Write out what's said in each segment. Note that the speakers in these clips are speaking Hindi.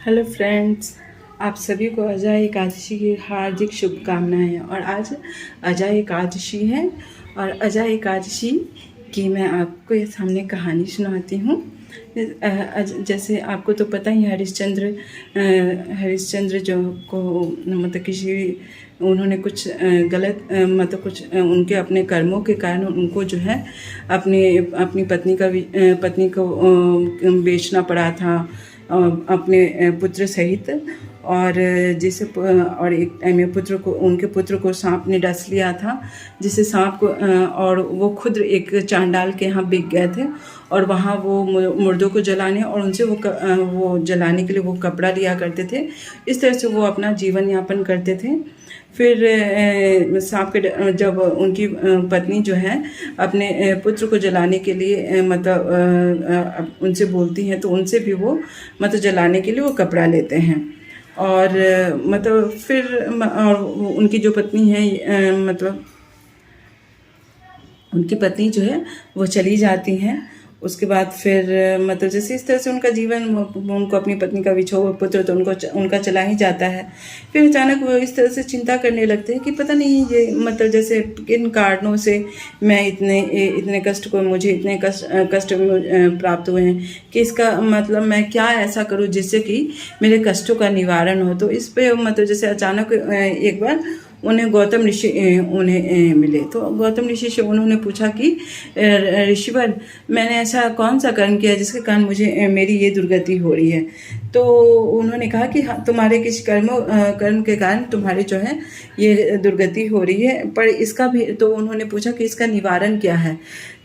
हेलो फ्रेंड्स, आप सभी को अजय एकादशी की हार्दिक शुभकामनाएं। और आज अजय एकादशी है और अजय एकादशी की मैं आपको ये सामने कहानी सुनाती हूँ। जैसे आपको तो पता ही हरिश्चंद्र जो को मतलब किसी उन्होंने कुछ गलत मतलब कुछ उनके अपने कर्मों के कारण उनको जो है अपनी पत्नी को बेचना पड़ा था अपने पुत्र सहित। और जिसे और एक टाइम में उनके पुत्र को सांप ने डस लिया था, जिसे सांप को और वो खुद एक चांडाल के यहाँ बिक गए थे और वहाँ वो मुर्दों को जलाने और उनसे वो जलाने के लिए वो कपड़ा लिया करते थे। इस तरह से वो अपना जीवन यापन करते थे। फिर सांप के जब उनकी पत्नी जो है अपने पुत्र को जलाने के लिए मतलब उनसे बोलती हैं, तो उनसे भी वो मतलब जलाने के लिए वो कपड़ा लेते हैं। और मतलब फिर और उनकी जो पत्नी है मतलब उनकी पत्नी जो है वो चली जाती हैं। उसके बाद फिर मतलब जैसे इस तरह से उनका जीवन, उनको अपनी पत्नी का विछोह, पुत्र तो उनका चला ही जाता है। फिर अचानक वो इस तरह से चिंता करने लगते हैं कि पता नहीं ये मतलब जैसे किन कारणों से मैं इतने कष्ट को मुझे इतने कष्ट प्राप्त हुए हैं कि इसका मतलब मैं क्या ऐसा करूं जिससे कि मेरे कष्टों का निवारण हो। तो इस पे मतलब जैसे अचानक एक बार उन्हें गौतम ऋषि उन्हें मिले। तो गौतम ऋषि से उन्होंने पूछा कि ऋषिवर, मैंने ऐसा कौन सा कर्म किया जिसके कारण मुझे मेरी ये दुर्गति हो रही है। तो उन्होंने कहा कि हाँ, तुम्हारे किसी कर्म के कारण तुम्हारी जो है ये दुर्गति हो रही है, पर इसका भी तो उन्होंने पूछा कि इसका निवारण क्या है।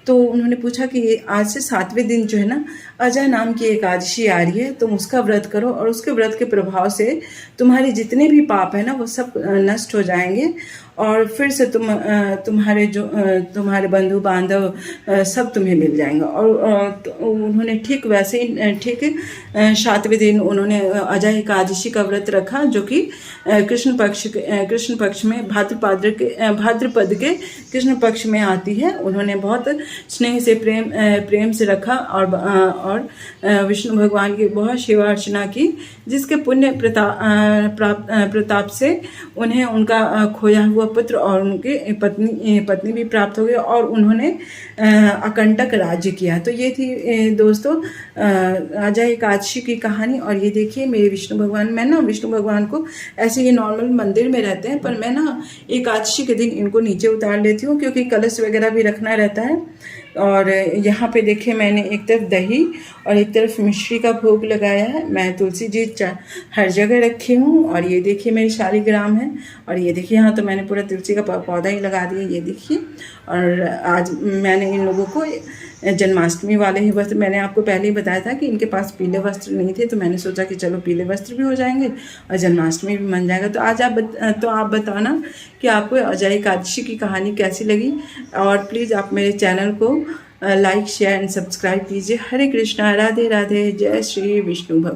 तो उन्होंने पूछा कि आज से 7वें दिन जो है ना अजय नाम की एकादशी आ रही है, तुम उसका व्रत करो और उसके व्रत के प्रभाव से तुम्हारे जितने भी पाप है ना वो सब नष्ट हो जाएंगे और फिर से तुम्हारे बंधु बांधव सब तुम्हें मिल जाएंगे। और तो उन्होंने ठीक वैसे ही ठीक 7वें दिन उन्होंने अजय एकादशी का व्रत रखा, जो कि कृष्ण पक्ष में भाद्रपद के कृष्ण पक्ष में आती है। उन्होंने बहुत स्नेह से प्रेम से रखा और विष्णु भगवान की बहुत सेवा अर्चना की, जिसके पुण्य प्रताप से उन्हें उनका खोया हुआ पुत्र और उनके पत्नी भी प्राप्त हो गई और उन्होंने अकंटक राज्य किया। तो ये थी दोस्तों अजय एकादशी की कहानी। और ये देखिए मेरे विष्णु भगवान, मैं ना विष्णु भगवान को ऐसे ये नॉर्मल मंदिर में रहते हैं, पर मैं ना एकादशी के दिन इनको नीचे उतार लेती हूँ क्योंकि कलश वगैरह भी रखना रहता है। और यहाँ पे देखिए मैंने एक तरफ दही और एक तरफ मिश्री का भोग लगाया है। मैं तुलसी जी हर जगह रखी हूँ। और ये देखिए मेरी शालिग्राम है। और ये देखिए यहाँ तो मैंने पूरा तुलसी का पौधा ही लगा दिया, ये देखिए। और आज मैंने इन लोगों को जन्माष्टमी वाले ही वस्त्र, मैंने आपको पहले ही बताया था कि इनके पास पीले वस्त्र नहीं थे, तो मैंने सोचा कि चलो पीले वस्त्र भी हो जाएंगे और जन्माष्टमी भी बन जाएगा। तो आज आप बताना कि आपको अजय एकादशी की कहानी कैसी लगी। और प्लीज़ आप मेरे चैनल को लाइक शेयर एंड सब्सक्राइब कीजिए। हरे कृष्णा, राधे राधे, जय श्री विष्णु भगवान।